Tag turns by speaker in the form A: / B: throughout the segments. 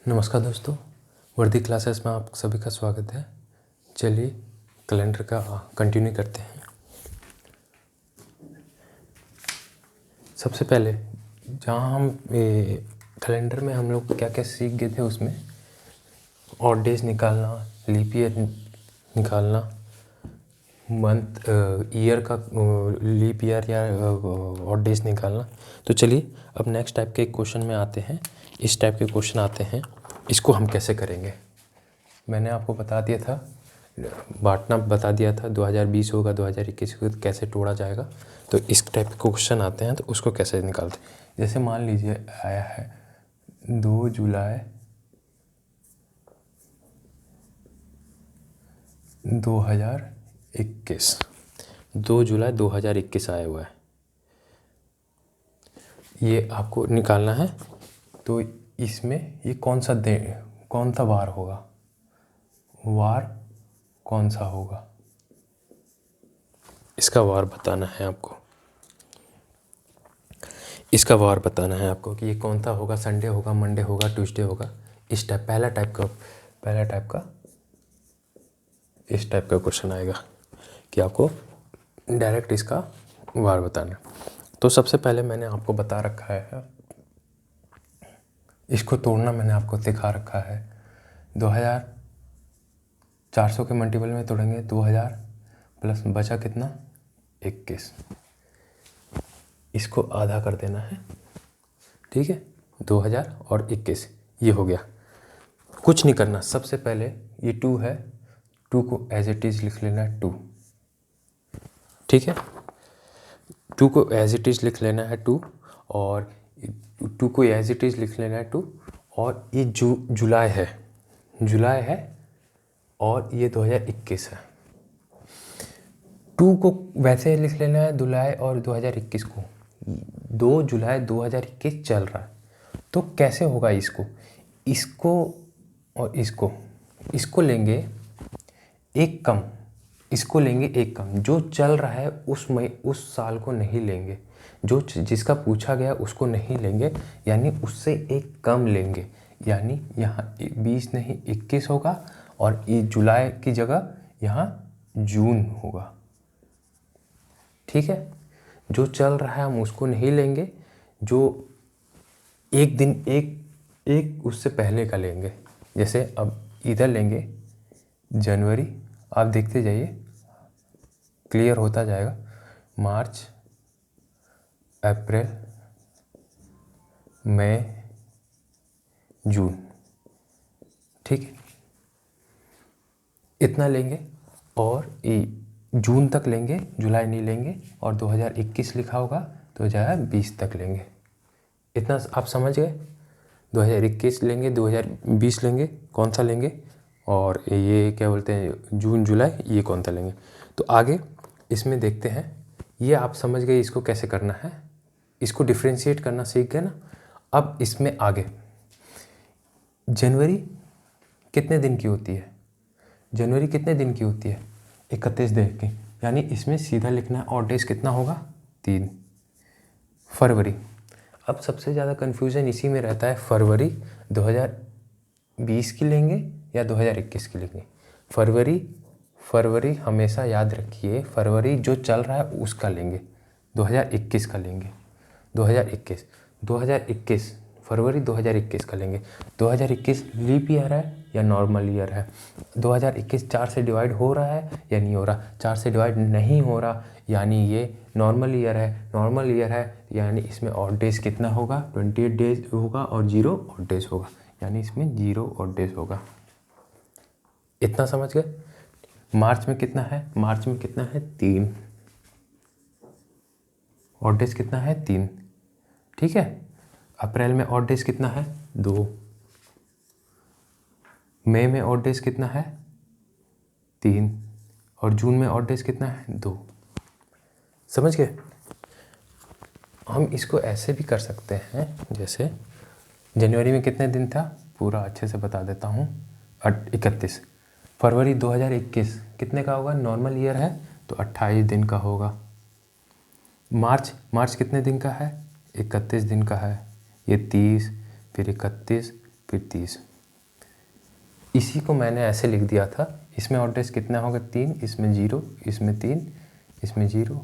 A: नमस्कार दोस्तों, वर्दी क्लासेस में आप सभी का स्वागत है। चलिए कैलेंडर का कंटिन्यू करते हैं। सबसे पहले जहाँ हम कैलेंडर में हम लोग क्या क्या सीख गए थे, उसमें ऑड डेज निकालना, लीप ईयर निकालना, मंथ ईयर का लीप ईयर या ऑड डेज निकालना। तो चलिए अब नेक्स्ट टाइप के क्वेश्चन में आते हैं। इस टाइप के क्वेश्चन आते हैं, इसको हम कैसे करेंगे। मैंने आपको बता दिया था, बांटना बता दिया था, 2020 होगा 2021 होगा, कैसे तोड़ा जाएगा। तो इस टाइप के क्वेश्चन आते हैं तो उसको कैसे निकालते हैं। जैसे मान लीजिए आया है 2 जुलाई 2021, 2 जुलाई 2021 आया हुआ है, ये आपको निकालना है। तो इसमें ये कौन सा वार होगा, वार कौन सा होगा, इसका वार बताना है आपको। इसका वार बताना है आपको कि ये कौन सा होगा, संडे होगा, मंडे होगा, ट्यूसडे होगा। इस टाइप पहला टाइप इस टाइप का क्वेश्चन आएगा कि आपको डायरेक्ट इसका वार बताना है। तो सबसे पहले मैंने आपको बता रखा है, इसको तोड़ना मैंने आपको सिखा रखा है। 2400 के मल्टीपल में तोड़ेंगे, 2000 प्लस बचा कितना, 21। इसको आधा कर देना है, ठीक है। 2000 और 21 ये हो गया। कुछ नहीं करना, सबसे पहले ये 2 है, 2 को एज इट इज़ लिख लेना है 2, ठीक है। 2 को एज इट इज़ लिख लेना है 2, और 2 को एज इट इज़ लिख लेना है 2। और ये जुलाई है और ये 2021 है। 2 को वैसे लिख लेना है जुलाई और 2021 को। 2 जुलाई 2021 चल रहा है, तो कैसे होगा, इसको और इसको लेंगे एक कम, इसको लेंगे एक कम। जो चल रहा है उस साल को नहीं लेंगे, जो जिसका पूछा गया उसको नहीं लेंगे, यानी उससे एक कम लेंगे। यानी यहाँ 20 नहीं 21 होगा, और ये जुलाई की जगह यहाँ जून होगा, ठीक है। जो चल रहा है हम उसको नहीं लेंगे, जो एक दिन एक उससे पहले का लेंगे। जैसे अब इधर लेंगे जनवरी, आप देखते जाइए क्लियर होता जाएगा। मार्च, अप्रैल, मई, जून, ठीक है, इतना लेंगे। और जून तक लेंगे, जुलाई नहीं लेंगे। और 2021 लिखा होगा तो 2020 तक लेंगे। इतना आप समझ गए। 2021 लेंगे, 2020 लेंगे, कौन सा लेंगे, और ये क्या बोलते हैं जून जुलाई, ये कौन सा लेंगे। तो आगे इसमें देखते हैं। ये आप समझ गए इसको कैसे करना है, इसको डिफ्रेंशिएट करना सीख गए ना। अब इसमें आगे जनवरी कितने दिन की होती है, जनवरी कितने दिन की होती है, 31 दिन की। यानी इसमें सीधा लिखना है और डेज कितना होगा, 3। फरवरी, अब सबसे ज़्यादा कन्फ्यूज़न इसी में रहता है, फरवरी 2020 की लेंगे या 2021 की लेंगे। फरवरी हमेशा याद रखिए, फरवरी जो चल रहा है उसका लेंगे, 2021 का लेंगे। 2021 फरवरी 2021 का लेंगे। 2021 लीप ईयर है या नॉर्मल ईयर है। 2021 4 से डिवाइड हो रहा है या नहीं हो रहा, 4 से डिवाइड नहीं हो रहा, यानी ये नॉर्मल ईयर है। यानी इसमें ऑड डेज कितना होगा, 28 डेज होगा और 0 ऑड डेज होगा, यानी इसमें 0 ऑड डेज होगा। इतना समझ गए। मार्च में कितना है, 3। ऑड डेज कितना है, 3, ठीक है। अप्रैल में ऑड डेज कितना है, 2। मई में ऑड डेज कितना है, 3। और जून में ऑड डेज कितना है, 2। समझ गए। हम इसको ऐसे भी कर सकते हैं, जैसे जनवरी में कितने दिन था, पूरा अच्छे से बता देता हूँ, 31। फरवरी 2021 कितने का होगा, नॉर्मल ईयर है तो 28 दिन का होगा। मार्च कितने दिन का है, 31 दिन का है, ये 30, फिर 31, फिर 30। इसी को मैंने ऐसे लिख दिया था। इसमें ऑड डेज कितना होगा? 3, इसमें 0, इसमें 3, इसमें 0,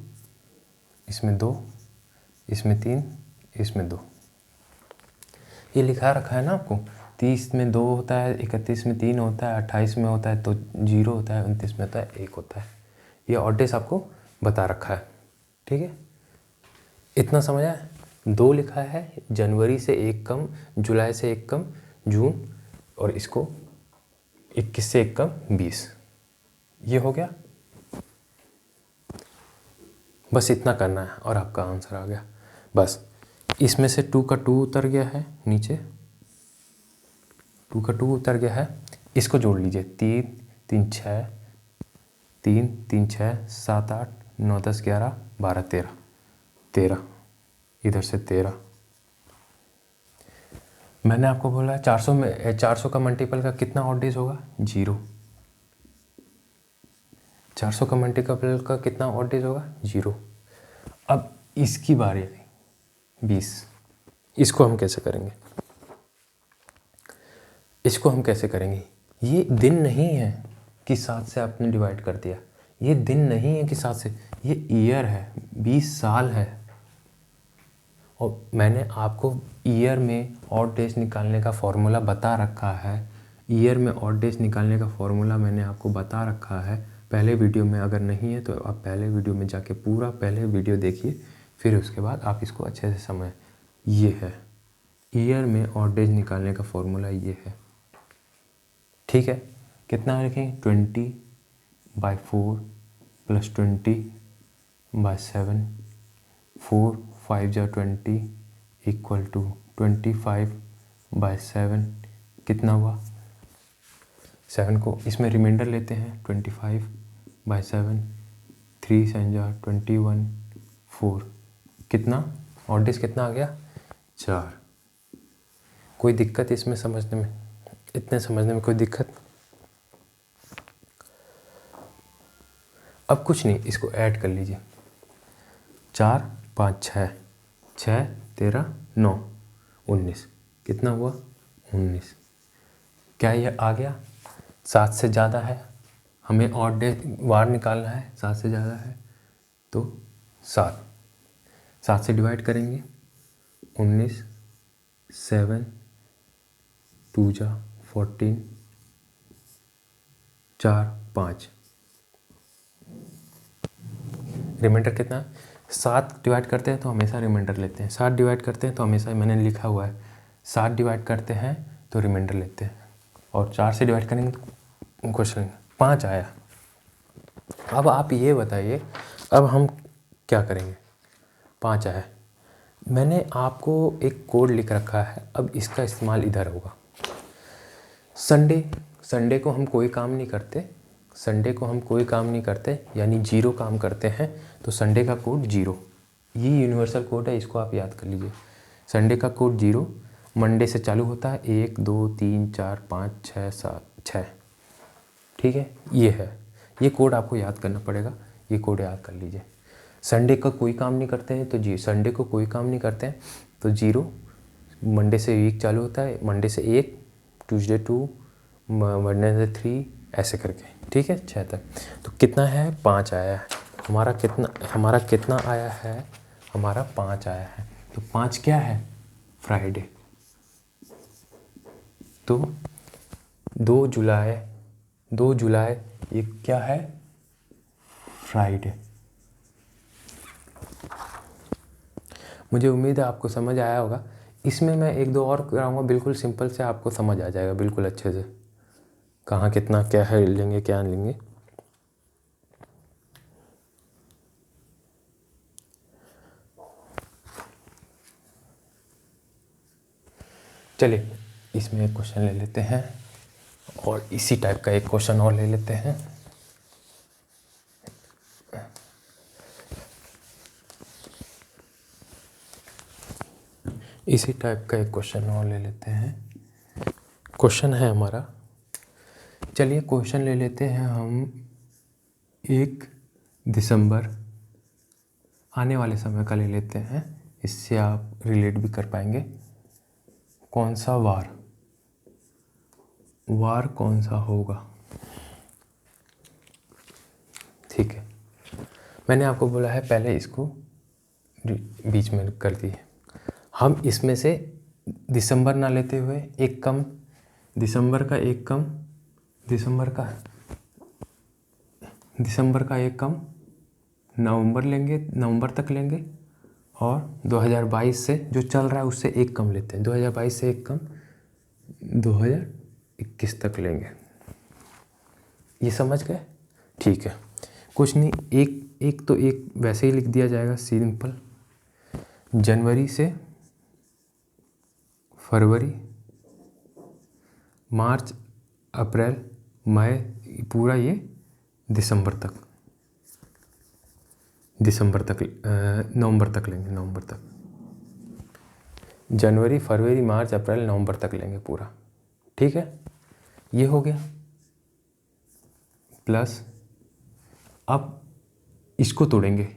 A: इसमें 2, इसमें 3, इसमें 2। ये लिखा रखा है ना आपको। 30 में 2 होता है, 31 में 3 होता है, 28 में होता है तो 0 होता है, 29 में होता है 1 होता है। ये ऑड डेज आपको बता रखा है। ठीक है, इतना समझ आया? 2 लिखा है, जनवरी से 1 कम, जुलाई से 1 कम, जून, और इसको 21 से 1 कम 20। ये हो गया। बस इतना करना है और आपका आंसर आ गया। बस इसमें से 2 का 2 उतर गया है नीचे, 2 का 2 उतर गया है। इसको जोड़ लीजिए। 3 3 6, 3 3 6 7 8 9 10 11 12 13, 13 इधर से 13। मैंने आपको बोला 400 में 400 का मल्टीपल का कितना ऑड डेज होगा? 0। 400 का मल्टीपल का कितना ऑड डेज होगा? 0। अब इसकी बारी आई 20। इसको हम कैसे करेंगे? इसको हम कैसे करेंगे? ये दिन नहीं है कि 7 से आपने डिवाइड कर दिया। ये दिन नहीं है कि 7 से, ये ईयर है, 20 साल है। और मैंने आपको ईयर में ऑड डेज निकालने का फॉर्मूला बता रखा है। ईयर में ऑड डेज निकालने का फॉर्मूला मैंने आपको बता रखा है पहले वीडियो में। अगर नहीं है तो आप पहले वीडियो में जाके पूरा पहले वीडियो देखिए, फिर उसके बाद आप इसको अच्छे से समझें। ये है ईयर में ऑड डेज निकालने का फॉर्मूला, ये है। ठीक है, कितना लिखें? 20/4 + 20/7, 4 5 जा 20 = 25/7। कितना हुआ? 7 को इसमें रिमाइंडर लेते हैं। 25/7, 3 7 जा 21, 4। कितना ऑड डेज कितना आ गया? 4। कोई दिक्कत इसमें समझने में? इतने समझने में कोई दिक्कत? अब कुछ नहीं, इसको ऐड कर लीजिए। 4 5 6, 6 13 9 19। कितना हुआ? 19। क्या ये आ गया? 7 से ज़्यादा है, हमें ऑड डे वार निकालना है। 7 से ज़्यादा है तो 7 से डिवाइड करेंगे। 19, 7 2 जा 14, 4 5। रिमाइंडर कितना? 7 डिवाइड करते हैं तो हमेशा रिमाइंडर लेते हैं। 7 डिवाइड करते हैं तो हमेशा, मैंने लिखा हुआ है, 7 डिवाइड करते हैं तो रिमाइंडर लेते हैं। और 4 से डिवाइड करेंगे तो क्वेश्चन 5 आया। अब आप ये बताइए, अब हम क्या करेंगे? 5 आया। मैंने आपको एक कोड लिख रखा है, अब इसका इस्तेमाल इधर होगा। संडे को हम कोई काम नहीं करते। संडे को हम कोई काम नहीं करते, यानी 0 काम करते हैं, तो संडे का कोड 0। ये यूनिवर्सल कोड है, इसको आप याद कर लीजिए। संडे का कोड 0, मंडे से चालू होता है। 1 2 3 4 5 6 7 6। ठीक है, ये है। ये कोड आपको याद करना पड़ेगा, ये कोड याद कर लीजिए। संडे का कोई काम नहीं करते हैं तो जी, संडे को कोई काम नहीं करते हैं तो 0। मंडे से वीक चालू होता है, मंडे से 1, ट्यूसडे 2, वेडनेसडे 3, ऐसे करके। ठीक है, 6 तक। तो कितना है? 5 आया है हमारा। कितना आया है? हमारा 5 आया है। तो 5 क्या है? फ्राइडे। तो 2 जुलाई ये क्या है? फ्राइडे। मुझे उम्मीद है आपको समझ आया होगा। इसमें मैं 1 2 और कराऊंगा, बिल्कुल सिंपल से, आपको समझ आ जाएगा बिल्कुल अच्छे से, कहाँ कितना क्या है लेंगे, क्या लेंगे। चलिए, इसमें एक क्वेश्चन ले लेते हैं और इसी टाइप का एक क्वेश्चन और ले लेते हैं। इसी टाइप का एक क्वेश्चन और ले लेते हैं। क्वेश्चन है हमारा, चलिए क्वेश्चन ले लेते हैं हम 1 दिसंबर आने वाले समय का ले लेते हैं, इससे आप रिलेट भी कर पाएंगे। कौन सा वार कौन सा होगा। ठीक है, मैंने आपको बोला है पहले इसको बीच में कर दिए। हम इसमें से दिसंबर ना लेते हुए एक कम, दिसंबर का एक कम नवंबर लेंगे, नवंबर तक लेंगे, और 2022 से जो चल रहा है उससे एक कम लेते हैं, 2022 से एक कम 2021 तक लेंगे। ये समझ गए? ठीक है, कुछ नहीं, एक वैसे ही लिख दिया जाएगा सिंपल। जनवरी से फरवरी, मार्च, अप्रैल, मई, पूरा ये दिसंबर तक नवंबर तक लेंगे, नवंबर तक। जनवरी, फरवरी, मार्च, अप्रैल, नवंबर तक लेंगे पूरा। ठीक है, ये हो गया। प्लस अब इसको तोड़ेंगे,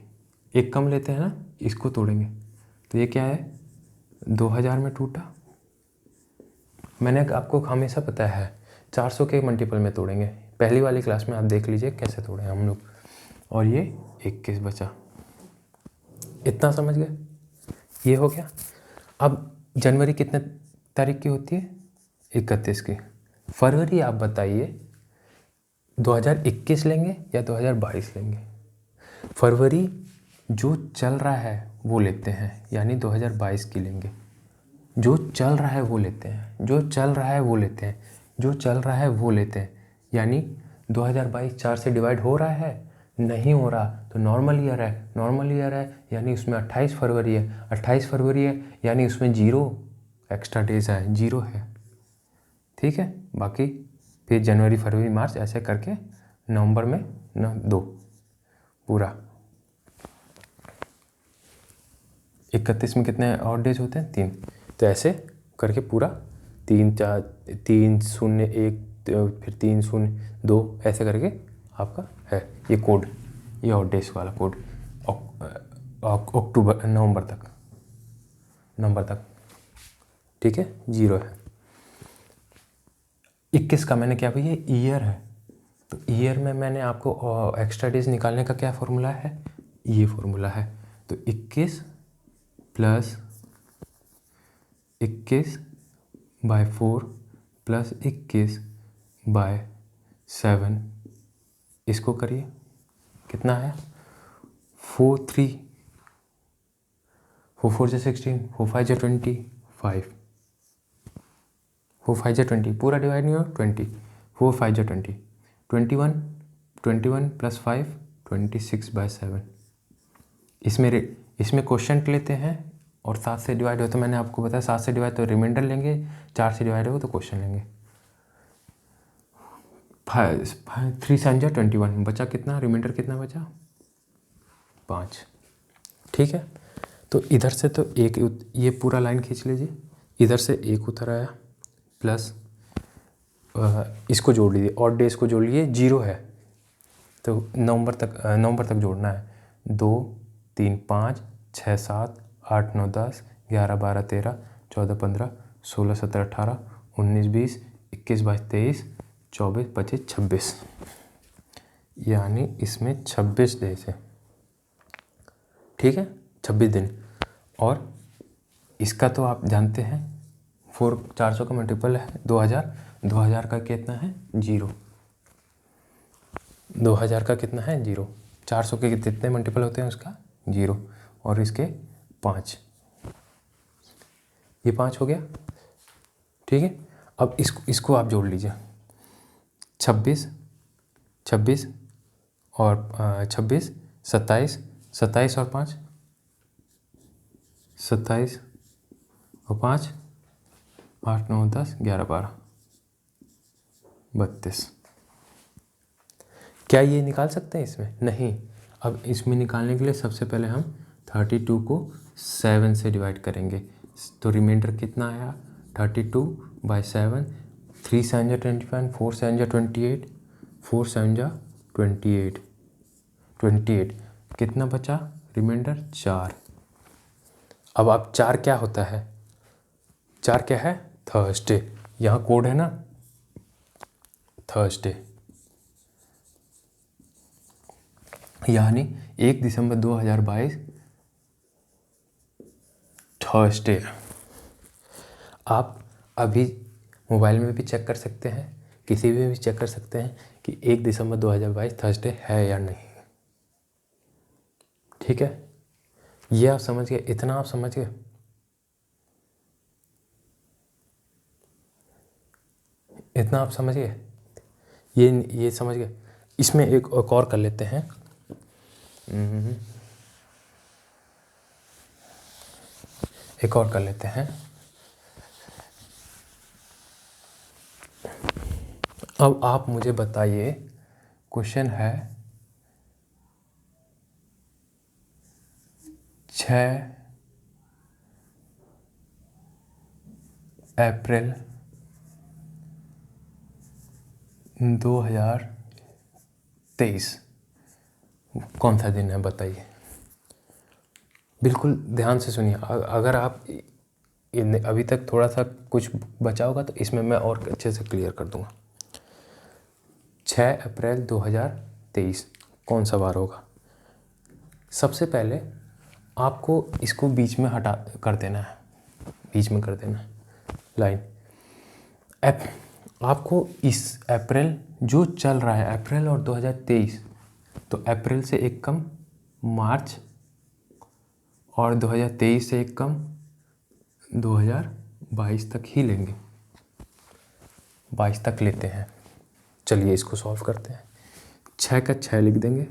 A: एक कम लेते हैं ना, इसको तोड़ेंगे तो ये क्या है, 2000 में टूटा। मैंने आपको हमेशा पता है 400 के मल्टीपल में तोड़ेंगे, पहली वाली क्लास में आप देख लीजिए कैसे तोड़े हम लोग। और ये 21 बचा, इतना समझ गए? ये हो गया। अब जनवरी कितने तारीख की होती है, 31 की। फरवरी आप बताइए 2021 लेंगे या 2022 लेंगे। फरवरी जो चल रहा है वो लेते हैं, यानी 2022 की लेंगे। जो चल रहा है वो लेते हैं, जो चल रहा है वो लेते हैं, जो चल रहा है वो लेते हैं, यानी 2022 4 से डिवाइड हो रहा है, नहीं हो रहा तो नॉर्मल ईयर है, नॉर्मल ईयर है यानी उसमें 28 फरवरी है, 28 फरवरी है यानी उसमें 0 एक्स्ट्रा डेज है, 0 है। ठीक है, बाकी फिर जनवरी, फरवरी, मार्च ऐसे करके नवंबर में 2 पूरा। 31 में कितने और डेज होते हैं, 3। तो ऐसे करके पूरा 3 4 3 0 1 फिर 3 0 2 ऐसे करके आपका है ये कोड, ये और डेज वाला कोड अक्टूबर नवंबर तक। ठीक है, 0 है। 21 का मैंने क्या भैया ईयर है, तो ईयर में मैंने आपको एक्स्ट्रा डेज निकालने का क्या फॉर्मूला है, ये फॉर्मूला है। तो 21 प्लस 21/4 प्लस 21/7, इसको करिए कितना है 4 3 4 4 16 4 5 25 4 5 20 पूरा डिवाइड नहीं हो 20 4 5 20 21 प्लस 5 26/7। इसमें क्वेश्चन लेते हैं और 7 से डिवाइड हो तो मैंने आपको बताया 7 से डिवाइड तो रिमाइंडर लेंगे, 4 से डिवाइड हो तो क्वेश्चन लेंगे। 3 संजा 21 बचा, कितना रिमाइंडर कितना बचा 5। ठीक है, तो इधर से तो एक, ये पूरा लाइन खींच लीजिए, इधर से एक उतर आया, प्लस इसको जोड़ लीजिए और डेज को जोड़ लीजिए, 0 है तो नवंबर तक जोड़ना है। 2 3 5 6 7 8 9 10 11 12 13 14 15 16 17 18 19 20 21 22 23 24 25 26, यानी इसमें 26 डेज है। ठीक है, 26 दिन। और इसका तो आप जानते हैं 400 का मल्टीपल है 2000 का कितना है 0, 2000 का कितना है 0, 400 के कितने मल्टीपल होते हैं उसका 0, और इसके 5, ये 5 हो गया। ठीक है, अब इसको आप जोड़ लीजिए 26 और 26 27 और 5 27 और 5 8 9 10 11 12 32। क्या ये निकाल सकते हैं इसमें? नहीं। अब इसमें निकालने के लिए सबसे पहले हम 32 को 7 से डिवाइड करेंगे, तो रिमाइंडर कितना आया 32/7, 3 7 25, 4 7 28, 4 7 28, कितना बचा रिमाइंडर 4। अब आप 4 क्या होता है, 4 क्या है थर्सडे, यहाँ कोड है ना थर्सडे, यानी 1 दिसंबर 2022 थर्सडे। आप अभी मोबाइल में भी चेक कर सकते हैं, किसी भी चेक कर सकते हैं कि 1 दिसंबर 2022 थर्सडे है या नहीं। ठीक है, ये आप समझ गए, इतना आप समझ गए। इतना आप समझ गए, ये समझ गए। इसमें एक और कर लेते हैं। एक और कर लेते हैं। अब आप मुझे बताइए, क्वेश्चन है 6 अप्रैल 2023 कौन सा दिन है, बताइए। बिल्कुल ध्यान से सुनिए, अगर आप अभी तक थोड़ा सा कुछ बचा होगा तो इसमें मैं और अच्छे से क्लियर कर दूंगा। 6 अप्रैल 2023 कौन सा वार होगा? सबसे पहले आपको इसको बीच में हटा कर देना है, बीच में कर देना है लाइन। आपको इस अप्रैल जो चल रहा है, अप्रैल और 2023, तो अप्रैल से एक कम मार्च और 2023 से एक कम 2022 तक ही लेंगे, 22 तक लेते हैं। चलिए इसको सॉल्व करते हैं। 6 का 6 लिख देंगे,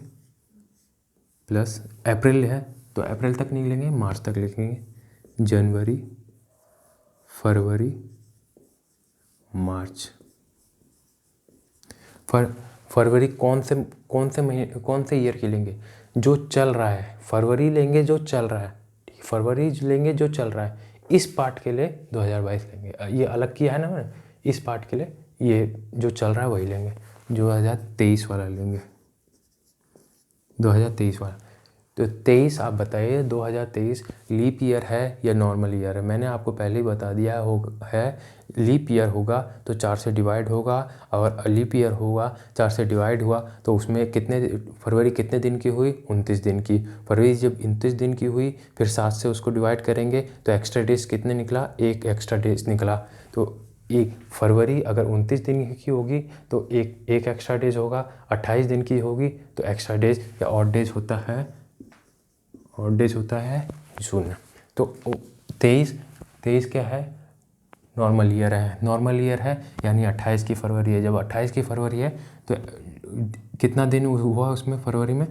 A: प्लस अप्रैल है तो अप्रैल तक नहीं लेंगे, मार्च तक लिखेंगे, जनवरी, फरवरी, मार्च। फरवरी कौन से महीने, कौन से ईयर की लेंगे? जो चल रहा है, फरवरी लेंगे जो चल रहा है, ठीक है, फरवरी लेंगे जो चल रहा है। इस पार्ट के लिए 2022 लेंगे, ये अलग किया है ना मैंने, इस पार्ट के लिए ये जो चल रहा है वही लेंगे, 2023 वाला लेंगे, 2023 वाला। तो 23 आप बताइए, 2023 लीप ईयर है या नॉर्मल ईयर है? मैंने आपको पहले ही बता दिया है, लीप ईयर होगा तो 4 से डिवाइड होगा, और लीप ईयर होगा 4 से डिवाइड हुआ तो उसमें कितने, फरवरी कितने दिन की हुई? 29 दिन की। फरवरी जब 29 दिन की हुई, फिर 7 से उसको डिवाइड करेंगे तो एक्स्ट्रा डेज कितने निकला? एक एक्स्ट्रा डेज निकला। तो एक फरवरी अगर 29 दिन की होगी तो एक एक्स्ट्रा डेज होगा, 28 दिन की होगी तो एक्स्ट्रा डेज या ऑड डेज होता है, ऑड डेज होता है 0। तो 23 क्या है? नॉर्मल ईयर है, नॉर्मल ईयर है यानी 28 की फरवरी है। जब 28 की फरवरी है तो कितना दिन हुआ उसमें? फरवरी में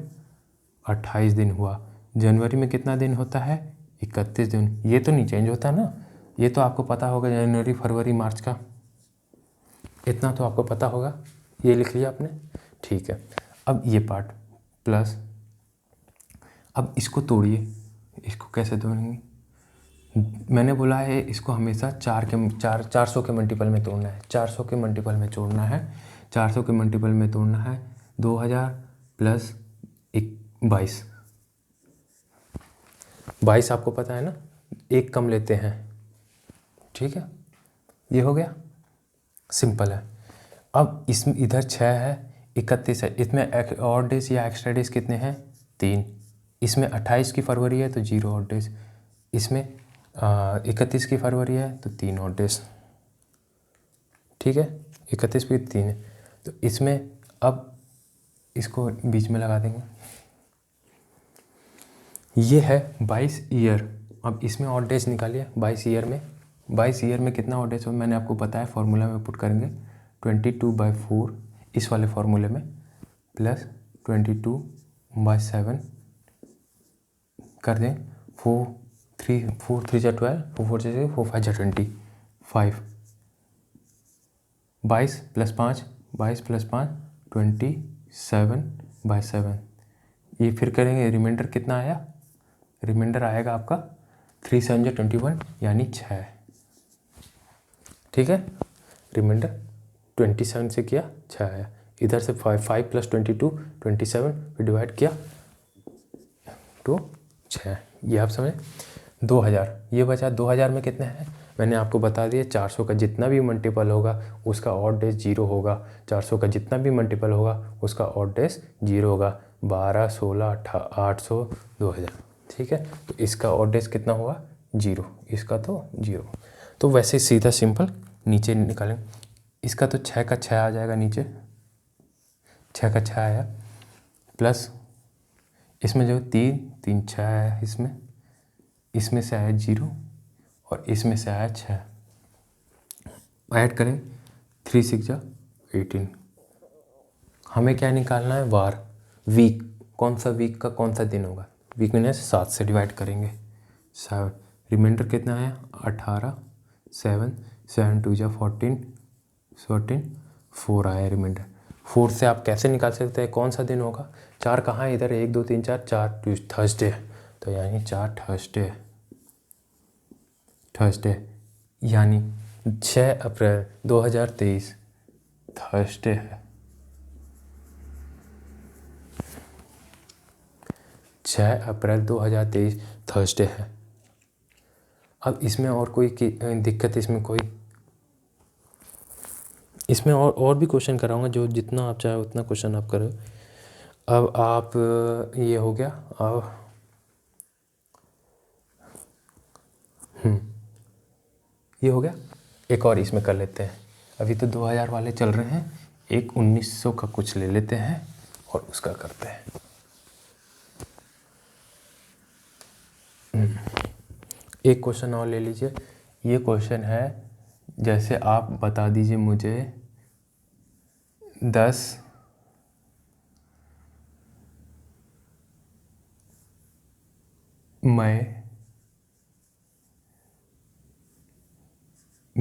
A: 28 दिन हुआ। जनवरी में कितना दिन होता है? 31 दिन। ये तो नहीं चेंज होता ना, ये तो आपको पता होगा, जनवरी, फरवरी, मार्च का इतना तो आपको पता होगा। ये लिख लिया आपने, ठीक है। अब ये पार्ट प्लस, अब इसको तोड़िए, इसको कैसे तोड़ेंगे? मैंने बोला है इसको हमेशा 400 के मल्टीपल में तोड़ना है, 400 के मल्टीपल में तोड़ना है, 400 के मल्टीपल में तोड़ना है। 2000 प्लस 22, 22 आपको पता है ना, एक कम लेते हैं, ठीक है। ये हो गया, सिंपल है। अब इसमें इधर 6 है, 31 है, इसमें और डेज या एक्स्ट्रा डेज कितने हैं? 3। इसमें 28 की फरवरी है तो 0 और डेज, इसमें 31 की फरवरी है तो 3 और डेज, ठीक है। 31 पे 3 है तो इसमें अब इसको बीच में लगा देंगे। ये है 22 ईयर। अब इसमें और डेज निकालिए, 22 ईयर में, 22 ईयर में कितना और डेज हो? मैंने आपको बताया, फॉर्मूला में पुट करेंगे 22/4 इस वाले फॉर्मूले में, प्लस 22/7 कर दें, 4 3 जा 12, 4 4 जा 4 5 जा 25, 22 प्लस 5, 22 प्लस 5 27/7। ये फिर करेंगे, रिमाइंडर कितना आया? रिमाइंडर आएगा आपका 3 7 जा 21 यानी 6, ठीक है। रिमाइंडर 27 से किया 6 आया, इधर से 5 प्लस 22 27 फिर डिवाइड किया तो 6, ये आप समझे। 2000 ये बचा, 2000 में कितने हैं? मैंने आपको बता दिया 400 का जितना भी मल्टीपल होगा उसका ऑड डेज 0 होगा, 400 का जितना भी मल्टीपल होगा उसका ऑड डेज 0 होगा, 12, 16, 800, 2000। ठीक है, तो इसका ऑड डेज कितना होगा 0, इसका तो 0। तो वैसे सीधा सिंपल नीचे निकालेंगे, इसका तो 6 का 6 आ जाएगा, नीचे 6 का 6 आया, प्लस इसमें जो 3 3 6 आया, इसमें से आया 0 और इसमें से आया 6, ऐड करें 3 6 जा 18। हमें क्या निकालना है, वार, वीक, कौन सा वीक का कौन सा दिन होगा, वीक में 7 से डिवाइड करेंगे, 7, रिमाइंडर कितना आया 18, 7 7 2 जा 14 14, 4 आया रिमाइंडर। 4 से आप कैसे निकाल सकते हैं कौन सा दिन होगा, 4 कहाँ है इधर, 1 2 3 4, 4 थर्सडे है, तो यानी 4 थर्सडे यानी 6 अप्रैल 2023 थर्सडे है, 6 अप्रैल 2023 थर्सडे है। अब इसमें और कोई दिक्कत, इसमें और भी क्वेश्चन कराऊंगा, जो जितना आप चाहे उतना क्वेश्चन आप करो। अब आप ये हो गया, अब ये हो गया, एक और इसमें कर लेते हैं। अभी तो 2000 वाले चल रहे हैं, एक 1900 का कुछ ले लेते हैं और उसका करते हैं। एक क्वेश्चन और ले लीजिए, ये क्वेश्चन है, जैसे आप बता दीजिए मुझे 10 मई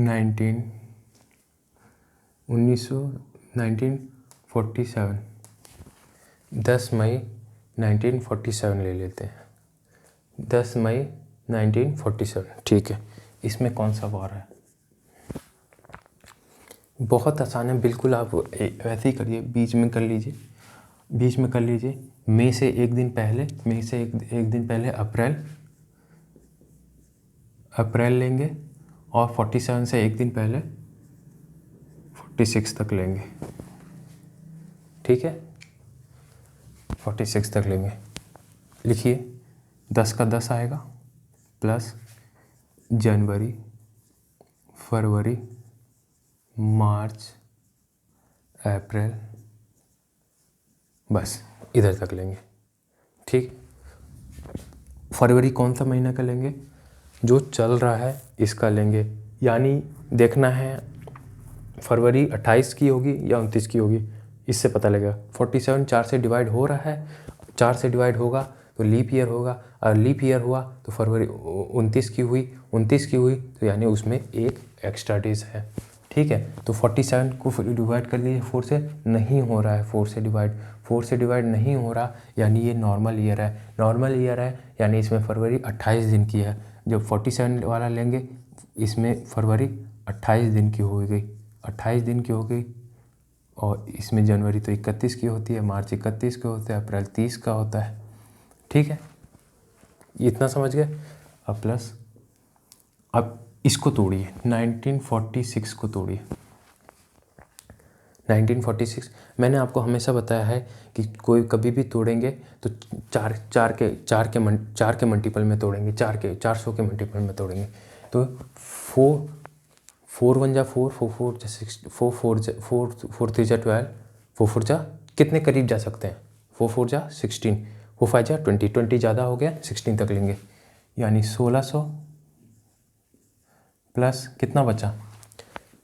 A: 1947, 10 मई 1947 ले लेते हैं, 10 मई 1947। ठीक है, इसमें कौन सा वार है, बहुत आसान है, बिल्कुल आप वैसे ही करिए, बीच में कर लीजिए, मई से एक दिन पहले, एक दिन पहले अप्रैल लेंगे, और 47 से एक दिन पहले 46 तक लेंगे। ठीक है, 46 तक लेंगे, लिखिए 10 का 10 आएगा, प्लस जनवरी, फरवरी, मार्च, अप्रैल, बस इधर तक लेंगे। ठीक, फरवरी कौन सा महीना का लेंगे, जो चल रहा है इसका लेंगे, यानी देखना है फरवरी 28 की होगी या 29 की होगी, इससे पता लगेगा। 47 4 से डिवाइड हो रहा है, 4 से डिवाइड होगा तो लीप ईयर होगा, और लीप ईयर हुआ तो फरवरी 29 की हुई, तो यानी उसमें एक एक्स्ट्रा डेज है। ठीक है, तो 47 को डिवाइड कर लीजिए 4 से, नहीं हो रहा है 4 से डिवाइड नहीं हो रहा, यानी ये नॉर्मल ईयर है, यानी इसमें फरवरी 28 दिन की है। जब 47 वाला लेंगे, इसमें फरवरी 28 दिन की हो गई, 28 दिन की हो गई, और इसमें जनवरी तो 31 की होती है, मार्च 31 का होता है, अप्रैल 30 का होता है। ठीक है, इतना समझ गए। अब प्लस, अब इसको तोड़िए, 1946 को तोड़िए। 1946 मैंने आपको हमेशा बताया है कि कोई कभी भी तोड़ेंगे तो चार के मल्टीपल में तोड़ेंगे, 400 के मल्टीपल में तोड़ेंगे। तो 4 1 जा 4, 4 4 जा 6, 4 4 जा 4 3 जा 12, 4 4 जा कितने करीब जा सकते हैं, 4 4 जा 16, 4 5 जा 20, 20 ज़्यादा हो गया, 16 तक लेंगे, यानी 1600 प्लस कितना बचा,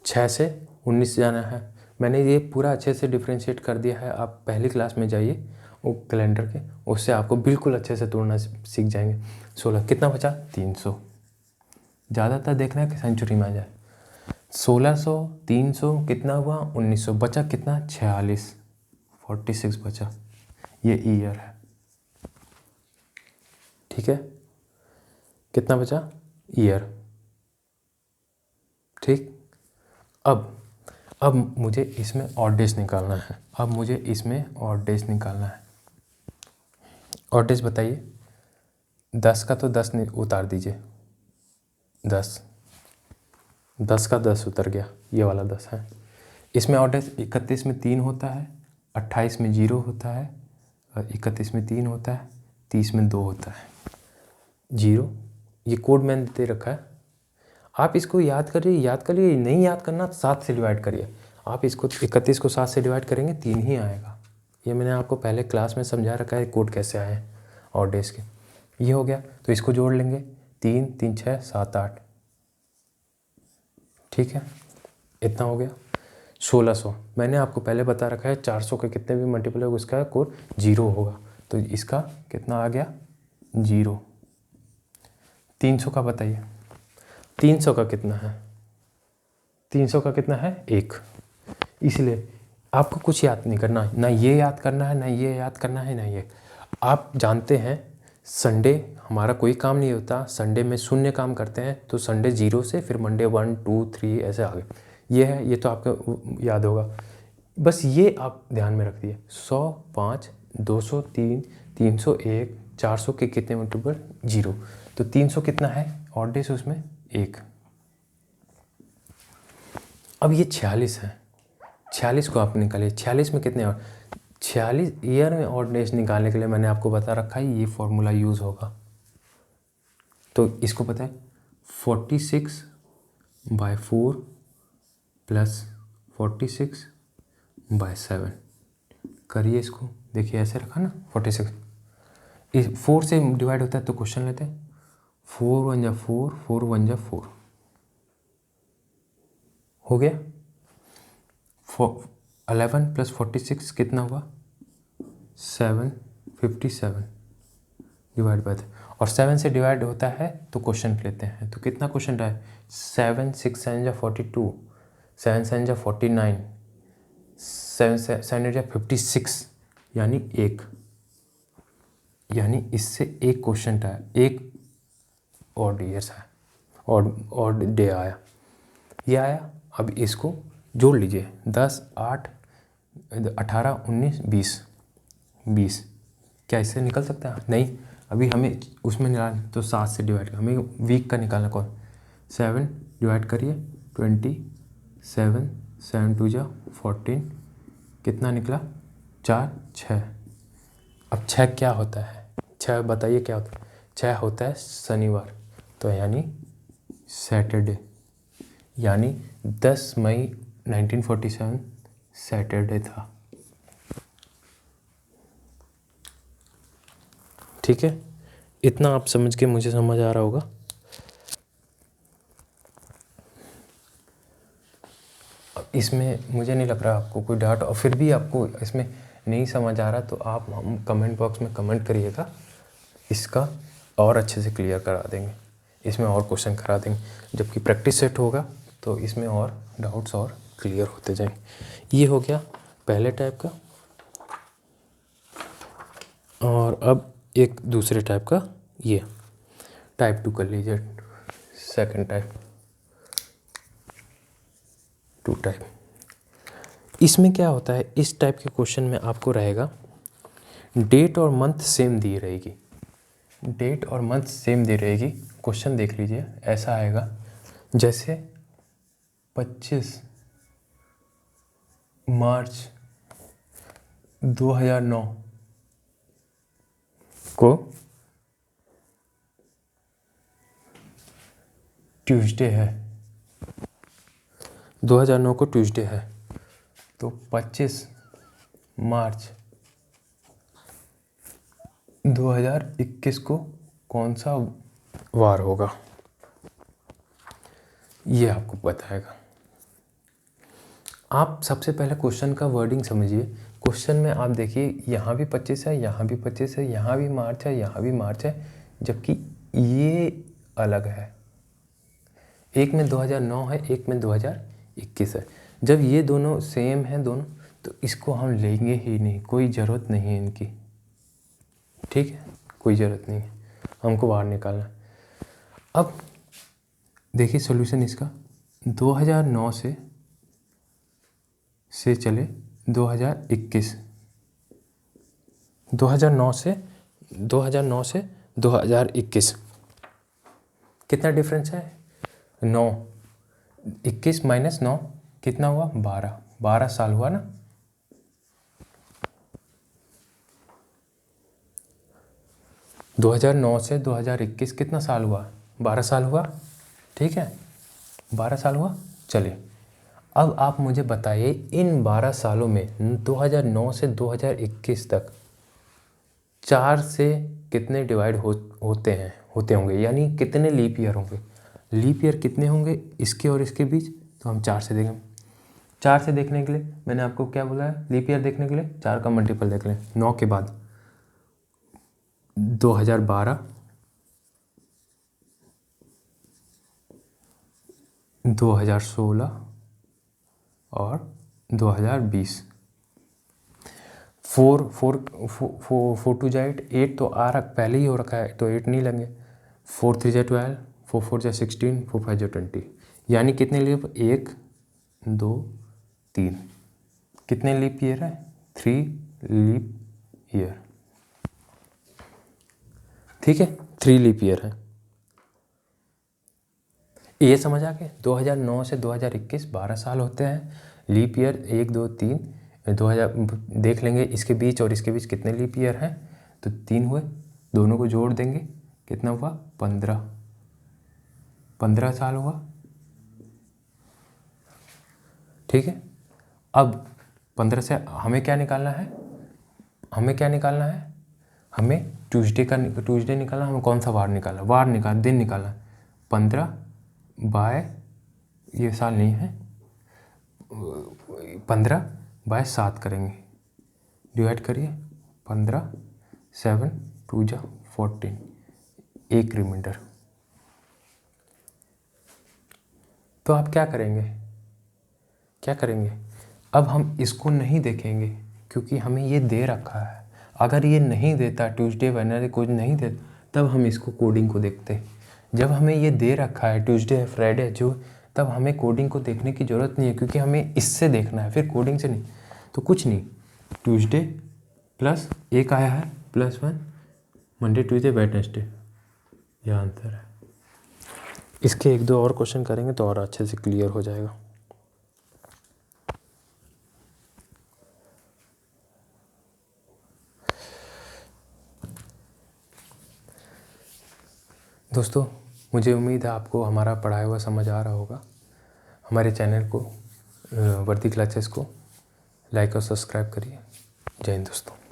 A: 6 से 19 जाना है। मैंने ये पूरा अच्छे से डिफ्रेंशिएट कर दिया है, आप पहली क्लास में जाइए वो कैलेंडर के, उससे आपको बिल्कुल अच्छे से तोड़ना सीख जाएंगे। 16 कितना बचा, 300, ज़्यादातर देखना है कि सेंचुरी में आ जाए। 1600 300 कितना हुआ, 1900, बचा कितना, 46, 46 बचा, ये ईयर है। ठीक है, कितना बचा, ईयर। ठीक, अब मुझे इसमें ऑड डेज निकालना है, ऑड डेज बताइए। 10 का तो 10 उतार दीजिए, 10 10 का 10 उतर गया, ये वाला 10 है। इसमें ऑड डेज 31 में 3 होता है, 28 में 0 होता है, और 31 में 3 होता है, 30 में 2 होता है, 0। ये कोड मैंने दे रखा है, आप इसको याद करिए, नहीं याद करना 7 से डिवाइड करिए। आप इसको 31 को 7 से डिवाइड करेंगे 3 ही आएगा। ये मैंने आपको पहले क्लास में समझा रखा है कोड कैसे आए हैं ऑड डेज के। ये हो गया, तो इसको जोड़ लेंगे, 3 3 6 7 8, ठीक है, इतना हो गया। 1600 मैंने आपको पहले बता रखा है, 400 के कितने भी मल्टीपल होगा उसका कोड 0 होगा, तो इसका कितना आ गया 0। 300 का बताइए, 300 का कितना है, 300 का कितना है 1। इसलिए आपको कुछ याद नहीं करना, ना ये याद करना है, ना ये याद करना है, ना ये। आप जानते हैं संडे हमारा कोई काम नहीं होता, संडे में शून्य काम करते हैं, तो संडे 0 से फिर मंडे 1 2 3 ऐसे आगे, ये है, ये तो आपको याद होगा। बस ये आप ध्यान में रख दिए, 100 5 203 301 400 के कितने मल्टीपल 0, तो 300 कितना है ऑड डेज उसमें 1। अब ये 46 है, 46 को आप निकालिए, 46 में कितने और 46 ईयर में ऑड डेज निकालने के लिए मैंने आपको बता रखा है ये फॉर्मूला यूज़ होगा। तो इसको पता है 46/4 प्लस 46/7 करिए इसको, देखिए ऐसे रखा ना 46, इस 4 से डिवाइड होता है तो क्वेश्चन लेते हैं, 4 1 जा 4 4 1 जा 4 हो गया। 11 प्लस 46 कितना हुआ 757 डिवाइड बाय, और 7 से डिवाइड होता है तो क्वेश्चन लेते हैं, तो कितना क्वेश्चन रहा है 7 6 7 जा 42, 7 7 जा 49, 7 7 जा 56, यानी 1, यानी इससे एक क्वेश्चन था, एक ऑड ईयर्स है, ऑड डे आया, ये आया। अब इसको जोड़ लीजिए, 10 8 18 19 20 20, क्या इससे निकल सकता है नहीं, अभी हमें उसमें निकालना, तो 7 से डिवाइड कर, हमें वीक का निकालना कौन, 7 डिवाइड करिए 27 7 2 जा 14, कितना निकला 4 6। अब 6 क्या होता है, 6 बताइए क्या होता है, 6 होता है शनिवार, तो यानी सैटरडे, यानी 10 मई 1947 सैटरडे था, ठीक है। इतना आप समझ के मुझे समझ आ रहा होगा। इसमें मुझे नहीं लग रहा आपको कोई डाउट, और फिर भी आपको इसमें नहीं समझ आ रहा तो आप हम कमेंट बॉक्स में कमेंट करिएगा, इसका और अच्छे से क्लियर करा देंगे, इसमें और क्वेश्चन करा देंगे, जबकि प्रैक्टिस सेट होगा तो इसमें और डाउट्स और क्लियर होते जाएंगे। ये हो गया पहले टाइप का, और अब एक दूसरे टाइप का, ये टाइप 2 कर लीजिए, सेकंड टाइप 2 टाइप। इसमें क्या होता है, इस टाइप के क्वेश्चन में आपको रहेगा डेट और मंथ सेम दी रहेगी, डेट और मंथ सेम दी रहेगी। क्वेश्चन देख लीजिए, ऐसा आएगा जैसे 25 मार्च 2009 को ट्यूसडे है, 2009 को ट्यूसडे है, तो 25 मार्च 2021 को कौन सा वार होगा, ये आपको बताएगा। आप सबसे पहले क्वेश्चन का वर्डिंग समझिए। क्वेश्चन में आप देखिए, यहाँ भी 25 है, यहाँ भी 25 है, यहाँ भी मार्च है, यहाँ भी मार्च है, जबकि ये अलग है, एक में 2009 है, एक में 2021 है। जब ये दोनों सेम हैं दोनों, तो इसको हम लेंगे ही नहीं, कोई ज़रूरत नहीं है इनकी, ठीक है, कोई ज़रूरत नहीं है, हमको बाहर निकालना। अब देखिए सॉल्यूशन इसका, 2009 से चले 2021, 2009 से 2021 कितना डिफरेंस है 9, 21 माइनस 9 कितना हुआ? 12। 12 साल हुआ ना। दो 2009 से 2021 कितना साल हुआ? 12 साल हुआ। ठीक है, 12 साल हुआ। चलिए अब आप मुझे बताइए इन 12 सालों में 2009 से 2021 तक 4 से कितने डिवाइड होते होंगे, यानी कितने लीप ईयर होंगे? लीप ईयर कितने होंगे इसके और इसके बीच? तो हम 4 से देखें। 4 से देखने के लिए मैंने आपको क्या बोला है? लीप ईयर देखने के लिए 4 का मल्टीपल देख लें। 9 के बाद 2012, 2016 और 2020। 4 टू जाए 8 तो पहले ही हो रखा है, तो 8 नहीं लेंगे। 4 3 जाए 12, 4 4 जाए 16, 4 5 जाए 20। यानी कितने लीप? 1 2 3। कितने लीप ईयर है? 3 लीप ईयर। ठीक है, 3 लीप ईयर है। ये समझ आ गया? 2009 से 2021 12 साल होते हैं। लीप ईयर 1 2 3 2000 देख लेंगे इसके बीच और इसके बीच कितने लीप ईयर हैं, तो 3 हुए। दोनों को जोड़ देंगे, कितना हुआ? 15। 15 साल हुआ। ठीक है, अब 15 से हमें क्या निकालना है? हमें ट्यूसडे निकालना। हमें कौन सा वार निकालना? दिन निकालना। 15 बाय, ये साल नहीं है, 15 बाय 7 करेंगे, डिवाइड करिए। 15 7 2 जा 14, एक रिमाइंडर। तो आप क्या करेंगे? अब हम इसको नहीं देखेंगे क्योंकि हमें ये दे रखा है। अगर ये नहीं देता, ट्यूसडे वेडनेसडे कुछ नहीं देता, तब हम इसको कोडिंग को देखते। जब हमें ये दे रखा है ट्यूसडे फ्राइडे जो, तब हमें कोडिंग को देखने की ज़रूरत नहीं है क्योंकि हमें इससे देखना है, फिर कोडिंग से नहीं। तो कुछ नहीं, ट्यूसडे प्लस एक आया है +1, मंडे ट्यूसडे वेडनेसडे, यह आंसर है। इसके 1 2 और क्वेश्चन करेंगे तो और अच्छे से क्लियर हो जाएगा। दोस्तों, मुझे उम्मीद है आपको हमारा पढ़ाया हुआ समझ आ रहा होगा। हमारे चैनल को वर्दी क्लासेस को लाइक और सब्सक्राइब करिए। जय हिंद दोस्तों।